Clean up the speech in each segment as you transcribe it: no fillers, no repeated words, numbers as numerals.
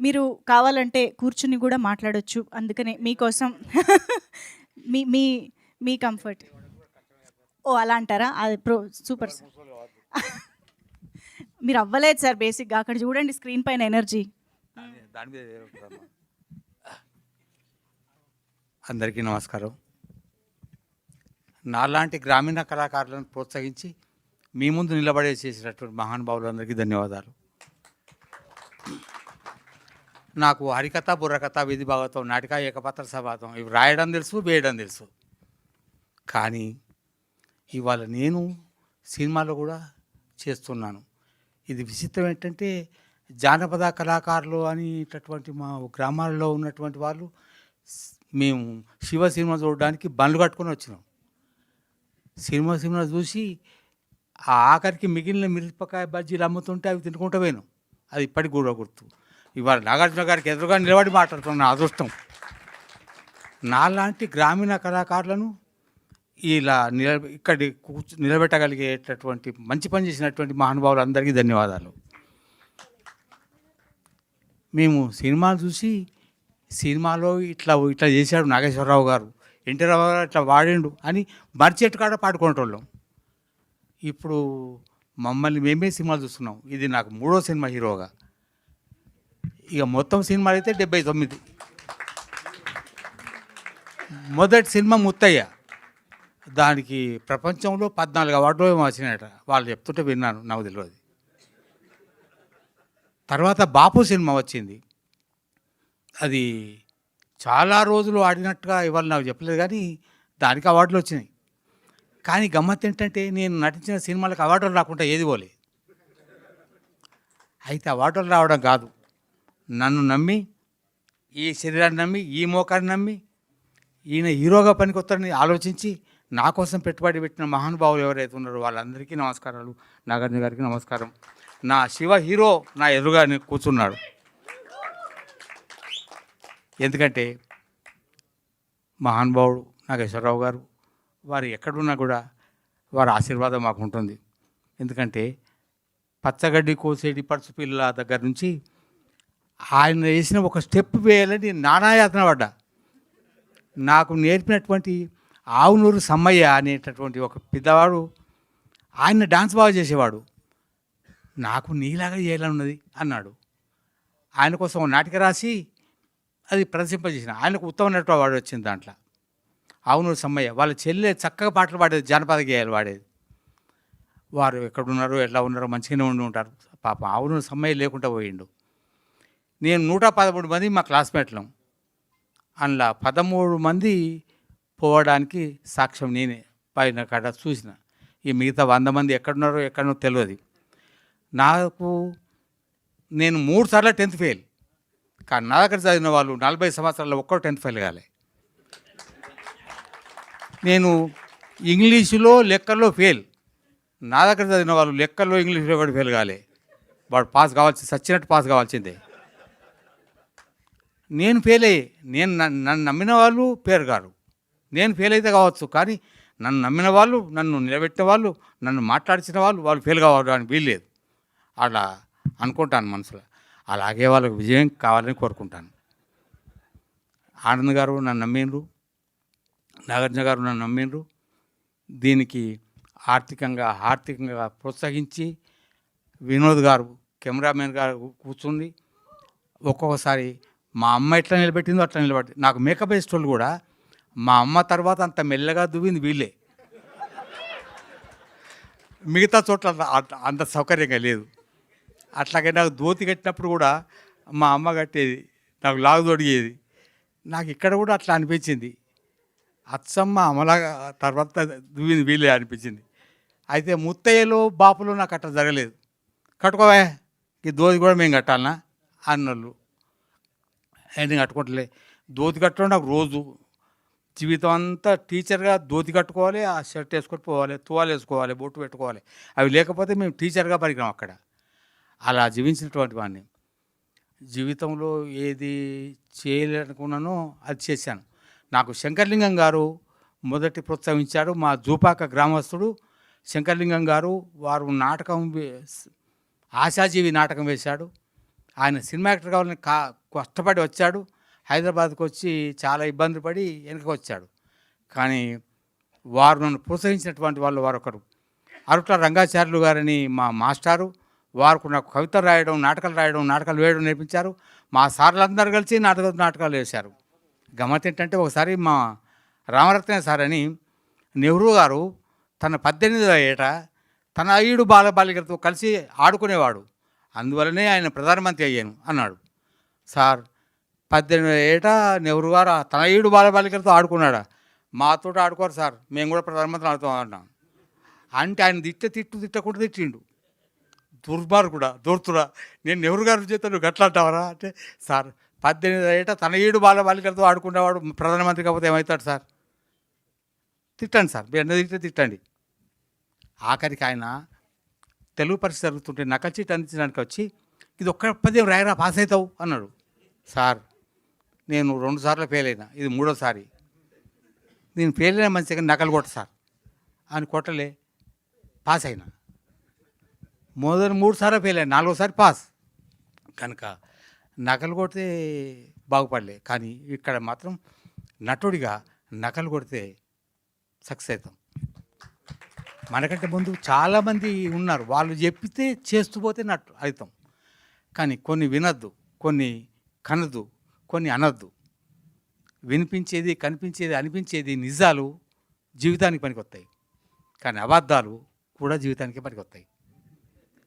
మీరు కావాలంటే కూర్చుని కూడా మాట్లాడొచ్చు. అందుకనే మీకోసం మీ మీ మీ కంఫర్ట్. ఓహ్! అలా అంటారా? అది సూపర్ సార్. మీరు అవ్వలేదు సార్ బేసిక్‌గా. అక్కడ చూడండి స్క్రీన్ పైన ఎనర్జీ. దాని మీద అందరికీ నమస్కారం. నాలాంటి గ్రామీణ కళాకారులను ప్రోత్సహించి మీ ముందు నిలబడే చేసినటువంటి మహానుభావులందరికీ ధన్యవాదాలు. నాకు హరికథ, బుర్రకథ, విధి భాగవతం, నాటిక, ఏకపాత్ర సభాతం ఇవి రాయడం తెలుసు, వేయడం తెలుసు. కానీ ఇవాళ నేను సినిమాలో కూడా చేస్తున్నాను. ఇది విచిత్రం ఏంటంటే జానపద కళాకారులు అనేటటువంటి మా గ్రామాల్లో ఉన్నటువంటి వాళ్ళు మేము శివ సినిమా చూడడానికి బండ్లు కట్టుకొని వచ్చినాం. సినిమా చూసి ఆ ఆఖరికి మిగిలిన మిరపకాయ బజ్జీలు అమ్ముతుంటే అవి తినుకుంటూ పోయినాం. అది ఇప్పటికి కూడా గుర్తు. ఇవాళ నాగార్జున గారికి ఎదురుగా నిలబడి మాట్లాడుతున్న అదృష్టం. నాలాంటి గ్రామీణ కళాకారులను ఇలా ఇక్కడి నిలబెట్టగలిగేటటువంటి మంచి పని చేసినటువంటి మహానుభావులందరికీ ధన్యవాదాలు. మేము సినిమాలు చూసి సినిమాలో ఇట్లా ఇట్లా చేశాడు నాగేశ్వరరావు గారు, ఎన్టీ రావు గారు ఇట్లా వాడిండు అని మర్చెట్టు కాడ పాడుకునేటోళ్ళం. ఇప్పుడు మమ్మల్ని మేమే సినిమాలు చూస్తున్నాం. ఇది నాకు 3వ సినిమా హీరోగా. ఇక మొత్తం సినిమాలు అయితే 79. మొదటి సినిమా ముత్తయ్య. దానికి ప్రపంచంలో 14 అవార్డులు ఏమో వచ్చినాయట. వాళ్ళు చెప్తుంటే విన్నాను, నాకు తెలియదు. తర్వాత బాపు సినిమా వచ్చింది. అది చాలా రోజులు ఆడినట్టుగా ఇవాళ నాకు చెప్పలేదు, కానీ దానికి అవార్డులు వచ్చినాయి. కానీ గమ్మత్ ఏంటంటే నేను నటించిన సినిమాలకు అవార్డులు రాకుండా ఏది పోలే. అయితే అవార్డులు రావడం కాదు, నన్ను నమ్మి, ఈ శరీరాన్ని నమ్మి, ఈ మోకాన్ని నమ్మి ఈయన హీరోగా పనికొస్తారని ఆలోచించి నా కోసం పెట్టుబడి పెట్టిన మహానుభావులు ఎవరైతే ఉన్నారో వాళ్ళందరికీ నమస్కారాలు. నాగార్జున గారికి నమస్కారం. నా శివ హీరో నా ఎదురుగా కూర్చున్నాడు. ఎందుకంటే మహానుభావుడు నాగేశ్వరరావు గారు, వారు ఎక్కడున్నా కూడా వారి ఆశీర్వాదం మాకు ఉంటుంది. ఎందుకంటే పచ్చగడ్డి కోసేటి పడుచు పిల్ల దగ్గర నుంచి ఆయన వేసిన ఒక స్టెప్ వేయాలని నానాయాతన పడ్డా. నాకు నేర్పినటువంటి ఆవునూరు సమ్మయ్య అనేటటువంటి ఒక పెద్దవాడు, ఆయన డాన్స్ బాగా చేసేవాడు. నాకు నీలాగా చేయాలన్నది అన్నాడు. ఆయన కోసం ఒక నాటిక రాసి అది ప్రదర్శింపజేసిన. ఆయనకు ఉత్తమ నటుడు అవార్డు వచ్చింది దాంట్లో. ఆవునూరు సమ్మయ్య వాళ్ళ చెల్లె చక్కగా పాటలు పాడేది, జానపద గేయాలు పాడేది. వారు ఎక్కడున్నారో ఎట్లా ఉన్నారో మంచిగానే ఉండి ఉంటారు. పాపం ఆవునూరు సమ్మయ్య లేకుండా పోయిండు. నేను 113 మంది మా క్లాస్మేట్లం. అందులో 13 మంది పోవడానికి సాక్ష్యం నేనే. పైన కాడ చూసిన. ఈ మిగతా 100 మంది ఎక్కడున్నారో తెలియదు నాకు. నేను 3 సార్లు 10th ఫెయిల్. కానీ నా దగ్గర చదివిన వాళ్ళు 40 సంవత్సరాల్లో ఒక్కరు 10th ఫెయిల్ కాలే. నేను ఇంగ్లీషులో లెక్కల్లో ఫెయిల్. నా దగ్గర చదివిన వాళ్ళు లెక్కల్లో ఇంగ్లీషులో కూడా ఫెయిల్ కాలే. వాడు పాస్ కావాల్సి సచ్చినట్టు పాస్ కావాల్సిందే. నేను ఫెయిల్ అయ్యి నన్ను నమ్మిన వాళ్ళు పేరు గారు. నేను ఫెయిల్ అయితే కావచ్చు, కానీ నన్ను నమ్మిన వాళ్ళు, నన్ను నిలబెట్టిన వాళ్ళు, నన్ను మాట్లాడించిన వాళ్ళు ఫెయిల్ కావడానికి వీల్లేదు. అలా అనుకుంటాను మనసులో. అలాగే వాళ్ళకి విజయం కావాలని కోరుకుంటాను. ఆనంద్ గారు నన్ను నమ్మిండ్రు, నాగార్జున గారు నన్ను నమ్మిండ్రు. దీనికి ఆర్థికంగా ప్రోత్సహించి వినోద్ గారు కెమెరామెన్ గారు కూర్చుంది. ఒక్కొక్కసారి మా అమ్మ ఎట్లా నిలబెట్టిందో అట్లా నిలబెట్టి, నాకు మేకప్ వేసేటోళ్ళు కూడా మా అమ్మ తర్వాత అంత మెల్లగా దువ్వింది వీళ్ళే. మిగతా చోట్ల అంత సౌకర్యంగా లేదు. అట్లాగే నాకు ధోతి కట్టినప్పుడు కూడా మా అమ్మ కట్టేది, నాకు లాగు తొడిగేది. నాకు ఇక్కడ కూడా అట్లా అనిపించింది. అచ్చమ్మ అమలాగా తర్వాత దువ్వింది వీళ్ళే అనిపించింది. అయితే ముత్తయ్యలో బాపులో నాకు అట్లా జరగలేదు. కట్టుకోవా, ఈ ధోతి కూడా మేము కట్టాలనా అన్నోళ్ళు. నేను కట్టుకుంటలే. ధోతి కట్టడం నాకు రోజు జీవితం అంతా టీచర్గా ధోతి కట్టుకోవాలి, ఆ షర్ట్ వేసుకొని పోవాలి, తువాలు వేసుకోవాలి, బొట్టు పెట్టుకోవాలి. అవి లేకపోతే మేము టీచర్గా పరిగినాం అక్కడ. అలా జీవించినటువంటి వాడిని. జీవితంలో ఏది చేయాలనుకున్నానో అది చేశాను. నాకు శంకర్లింగం గారు మొదటి ప్రోత్సహించాడు. మా జూపాక గ్రామస్తుడు శంకర్లింగం గారు. వారు నాటకం ఆశాజీవి నాటకం వేశాడు. ఆయన సినిమా యాక్టర్ కావాలని కష్టపడి వచ్చాడు. హైదరాబాద్కి వచ్చి చాలా ఇబ్బంది పడి వెనక్కి వచ్చాడు. కానీ వారు నన్ను ప్రోత్సహించినటువంటి వాళ్ళు వారొకరు అరుట్ల రంగాచార్యులు గారని మా మాస్టారు. వారు నాకు కవితలు రాయడం, నాటకాలు వేయడం నేర్పించారు. మా సార్లందరూ కలిసి నాటకాలు వేశారు. గమ్మత్ ఏంటంటే ఒకసారి మా రామరత్న సార్ అని నెహ్రూ గారు తన 18వ ఏట తన 5 బాలబాలికలతో కలిసి ఆడుకునేవాడు. అందువలనే ఆయన ప్రధానమంత్రి అయ్యాను అన్నాడు. సార్ 18వ ఏట నెహ్రూ గారు తన 7 బాలబాలికలతో ఆడుకున్నాడా? మాతో ఆడుకోరు సార్, మేము కూడా ప్రధానమంత్రి ఆడుతాం అన్నాం. అంటే ఆయన తిట్టకుండా తిట్టిండు. దుర్మార్గుడా, దూర్తుడా, నేను నెహ్రూ గారి చేత నువ్వు గట్లా అంటావరా అంటే, సార్ 18వ ఏట తన 7 బాలబాలికలతో ఆడుకునేవాడు ప్రధానమంత్రి కాకపోతే ఏమవుతాడు సార్? తిట్టండి సార్, మీరు ఎన్న తిట్టండి. ఆఖరికి ఆయన తెలుగు పరీక్ష జరుగుతుంటే నకల్ చీట్ అందించడానికి వచ్చి ఇది ఒక్క పద్యం రాయరా పాస్ అవుతావు అన్నాడు. సార్ నేను 2 సార్లు ఫెయిల్ అయినా, ఇది 3వసారి. నేను ఫెయిల్ అయినా మంచిగా నకలు కొట్ట సార్ అని కొట్టలే, పాస్ అయినా. మొదటి 3 సార్లు ఫెయిల్ అయినా, 4వసారి పాస్. కనుక నకలు కొడితే బాగుపడలే, కానీ ఇక్కడ మాత్రం నటుడిగా నకలు కొడితే సక్సెస్ అవుతాం. మనకంటే ముందు చాలామంది ఉన్నారు, వాళ్ళు చెప్పితే చేస్తూ పోతే నట్టు అవుతాం. కానీ కొన్ని వినద్దు, కొన్ని కనద్దు, కొన్ని అనద్దు. వినిపించేది, కనిపించేది, అనిపించేది నిజాలు జీవితానికి పనికొస్తాయి, కానీ అబద్ధాలు కూడా జీవితానికి పనికొస్తాయి.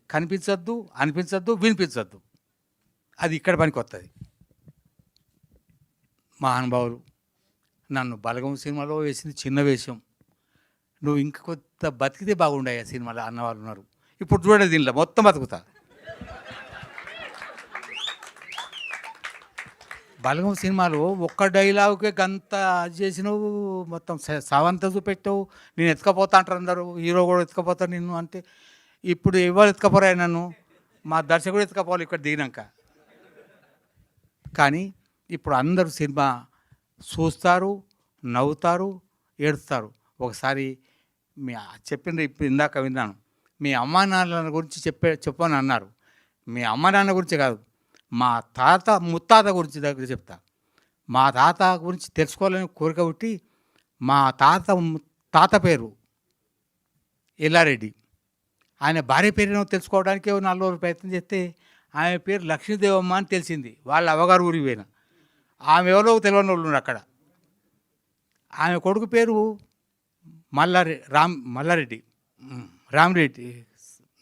కనిపించద్దు, అనిపించద్దు, వినిపించద్దు, అది ఇక్కడ పనికొస్తుంది. మహానుభావులు నన్ను బలగం సినిమాలో వేసింది చిన్న వేషం, నువ్వు ఇంక కొత్త బతికితే బాగుండాయి ఆ సినిమాలో అన్నవాళ్ళు ఉన్నారు. ఇప్పుడు చూడండి, దీనిలో మొత్తం బతుకుతా. బలగం సినిమాలో ఒక్క డైలాగుకే గంత చేసినావు, మొత్తం సవంత చూపెట్టావు. నేను ఎత్తుకపోతా అంటారు అందరూ, హీరో కూడా ఎత్తుకపోతాను నిన్ను అంటే. ఇప్పుడు ఎవరు ఎత్తుకపోరా నన్ను? మా దర్శకుడు ఎత్తుకపోవాలి ఇక్కడ దిగినాక. కానీ ఇప్పుడు అందరూ సినిమా చూస్తారు, నవ్వుతారు, ఏడుస్తారు. ఒకసారి మీ చెప్పింది ఇప్పుడు ఇందాక విన్నాను, మీ అమ్మా నాన్నల గురించి చెప్పని అన్నారు. మీ అమ్మ నాన్న గురించి కాదు, మా తాత ముత్తాత గురించి దగ్గర చెప్తా. మా తాత గురించి తెలుసుకోవాలని కోరిక పుట్టి, మా తాత పేరు ఎల్లారెడ్డి. ఆయన భార్య పేరును తెలుసుకోవడానికి 4 రోజులు ప్రయత్నం చేస్తే ఆమె పేరు లక్ష్మీదేవమ్మ అని తెలిసింది. వాళ్ళ అవ్వగారు ఊరికి పోయిన. ఆమె ఎవరో తెలియని వాళ్ళు ఉన్నారు అక్కడ. ఆమె కొడుకు పేరు రామరెడ్డి,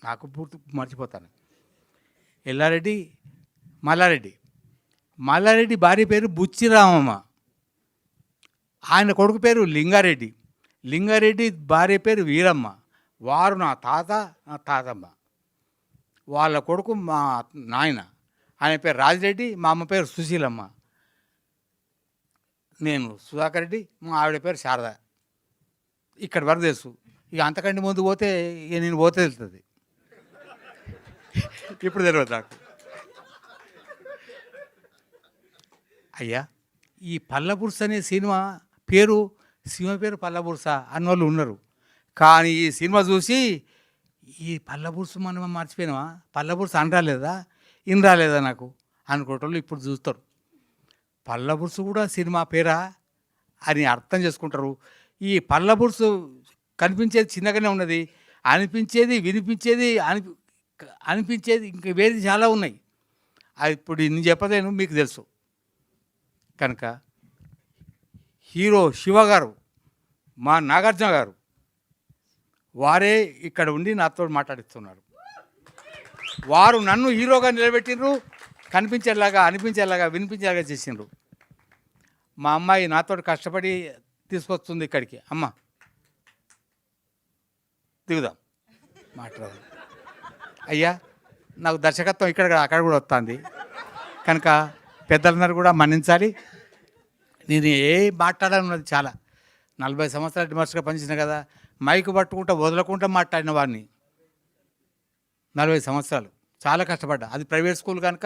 నాకు పూర్తి మర్చిపోతాను. ఎల్లారెడ్డి, మల్లారెడ్డి భార్య పేరు బుచ్చిరామమ్మ. ఆయన కొడుకు పేరు లింగారెడ్డి భార్య పేరు వీరమ్మ. వారు నా తాతమ్మ. వాళ్ళ కొడుకు మా నాయన, ఆయన పేరు రాజిరెడ్డి, మా అమ్మ పేరు సుశీలమ్మ. నేను సుధాకర్ రెడ్డి, మా ఆవిడ పేరు శారద. ఇక్కడ వరకు తెలుసు. ఇక అంతకంటే ముందు పోతే ఇక నేను పోతే తెలుస్తుంది. ఇప్పుడు తెలియదు నాకు. అయ్యా, ఈ పల్లబుర్స అనే సినిమా పేరు పల్లబుర్స అన్నోళ్ళు ఉన్నారు. కానీ ఈ సినిమా చూసి ఈ పల్లబుర్సు మనం మర్చిపోయినావా, పల్లబుర్సు ఇన్ రాలేదా నాకు అనుకోవటంలో ఇప్పుడు చూస్తారు. పల్లబుర్సు కూడా సినిమా పేరా అని అర్థం చేసుకుంటారు. ఈ పల్లబుర్సు కనిపించేది చిన్నగానే ఉన్నది, అనిపించేది, వినిపించేది, అనిపించేది ఇంకా వేరే చాలా ఉన్నాయి. అది ఇప్పుడు నేను చెప్పలేను, మీకు తెలుసు. కనుక హీరో శివ గారు, మా నాగార్జున గారు, వారే ఇక్కడ ఉండి నాతో మాట్లాడిస్తున్నారు. వారు నన్ను హీరోగా నిలబెట్టిండ్రు, కనిపించేలాగా, అనిపించేలాగా, వినిపించేలాగా చేసిండ్రు. మా అమ్మాయి నాతో కష్టపడి తీసుకొస్తుంది ఇక్కడికి. అమ్మ దిగుదాం, మాట్లాడదాం. అయ్యా, నాకు దర్శకత్వం అక్కడ కూడా వస్తుంది. కనుక పెద్దలందరూ కూడా మన్నించాలి. నేను మాట్లాడాలన్నది చాలా 40 సంవత్సరాలు డిమాస్టర్గా పనిచేసిన కదా, మైకు పట్టుకుంటా వదలకుండా మాట్లాడిన వాడిని 40 సంవత్సరాలు చాలా కష్టపడ్డా. అది ప్రైవేట్ స్కూల్ కనుక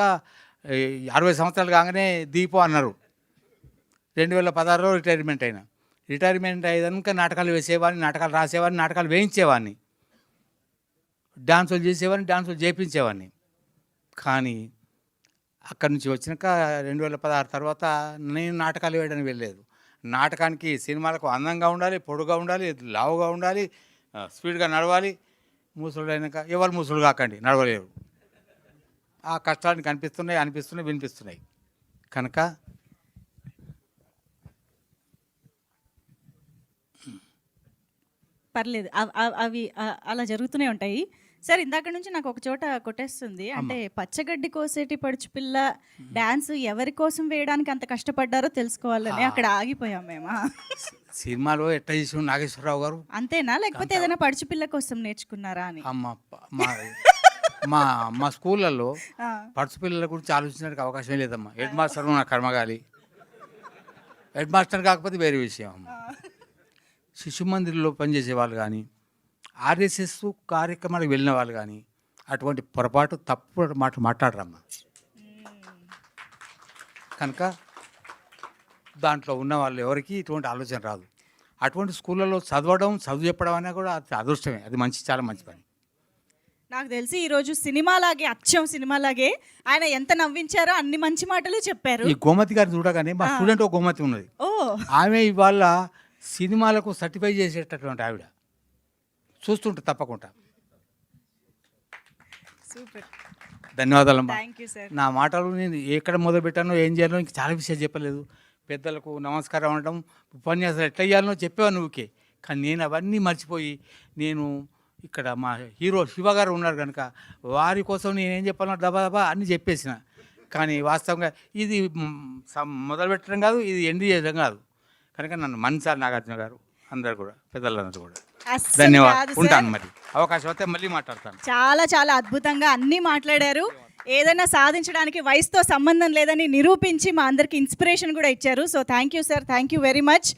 60 సంవత్సరాలు కాగానే దీపం అన్నారు. 2016లో రిటైర్మెంట్ అయినా. రిటైర్మెంట్ అయ్యాక నాటకాలు వేసేవాడిని, నాటకాలు రాసేవాడిని, నాటకాలు వేయించేవాడిని, డాన్సులు చేసేవాడిని, డాన్సులు చేయించేవాడిని. కానీ అక్కడి నుంచి వచ్చినాక 2016 తర్వాత నేను నాటకాలు వేయడానికి వెళ్ళలేదు. నాటకానికి సినిమాలకు అందంగా ఉండాలి, పొడుగా ఉండాలి, లావుగా ఉండాలి, స్పీడ్గా నడవాలి. ముసలుడు అయినాక ఎవరు ముసలు కాకండి, నడవలేరు. ఆ కష్టాన్ని అనిపిస్తున్నాయి, వినిపిస్తున్నాయి. కనుక పర్లేదు. అవి అలా జరుగుతూనే ఉంటాయి. సార్ ఇందాక నుంచి నాకు ఒక చోట కొట్టేస్తుంది. అంటే పచ్చగడ్డి కోసేటి పడుచు పిల్ల డాన్స్ ఎవరి కోసం వేయడానికి అంత కష్టపడ్డారో తెలుసుకోవాలని అక్కడ ఆగిపోయాం మేము. సినిమాలో ఎట్లా చేసి నాగేశ్వరరావు గారు అంతేనా, లేకపోతే ఏదైనా పడుచు పిల్ల కోసం నేర్చుకున్నారా అని? మా మా స్కూళ్ళల్లో పడుచు పిల్లల గురించి ఆలోచించడానికి అవకాశం లేదమ్మా. హెడ్ మాస్టర్ నా కర్మగాలి, హెడ్ మాస్టర్ కాకపోతే వేరే విషయం అమ్మ. శిశు మందిర్లో పనిచేసే వాళ్ళు కానీ, ఆర్ఎస్ఎస్ కార్యక్రమాలకు వెళ్ళిన వాళ్ళు కానీ అటువంటి పొరపాటు తప్పు మాట మాట్లాడరమ్మా. కనుక దాంట్లో ఉన్న వాళ్ళు ఎవరికి ఇటువంటి ఆలోచన రాదు. అటువంటి స్కూళ్ళలో చదువు చెప్పడం అనేది కూడా అది అదృష్టమే. అది చాలా మంచి పని. నాకు తెలిసి ఈరోజు సినిమాలాగే, అచ్చం సినిమాలాగే ఆయన ఎంత నవ్వించారో అన్ని మంచి మాటలు చెప్పారు. ఈ గోమతి గారిని చూడగానే మా స్టూడెంట్ ఒక గోమతి ఉన్నది. ఆమె ఇవాళ సినిమాలకు సర్టిఫై చేసేటటువంటి ఆవిడ. చూస్తుంటే తప్పకుండా. సూపర్, ధన్యవాదాలమ్మా. Thank you sir. నా మాటలు నేను ఎక్కడ మొదలు పెట్టానో, ఏం చేయాలో ఇంక చాలా విషయాలు చెప్పలేదు. పెద్దలకు నమస్కారం అనడం, ఉపన్యాసాలు ఎట్లా చేయాలనో చెప్పేవా నువ్వుకే. కానీ నేను అవన్నీ మర్చిపోయి, నేను ఇక్కడ మా హీరో శివ గారు ఉన్నారు కనుక వారి కోసం నేనేం చెప్పాలో దబా అన్నీ చెప్పేసిన. కానీ వాస్తవంగా ఇది మొదలు పెట్టడం కాదు, ఇది ఎండ్ చేయడం కాదు. కనుక నన్ను మన్సార్ నాగార్జున గారు అందరు కూడా, పెద్దలందరూ కూడా ధన్యవాదాలు. ఉంటాను, మరి అవకాశం అయితే మళ్ళీ మాట్లాడతాను. చాలా చాలా అద్భుతంగా అన్నీ మాట్లాడారు. ఏదైనా సాధించడానికి వయసుతో సంబంధం లేదని నిరూపించి మా అందరికి ఇన్స్పిరేషన్ కూడా ఇచ్చారు. So thank you sir, thank you very much.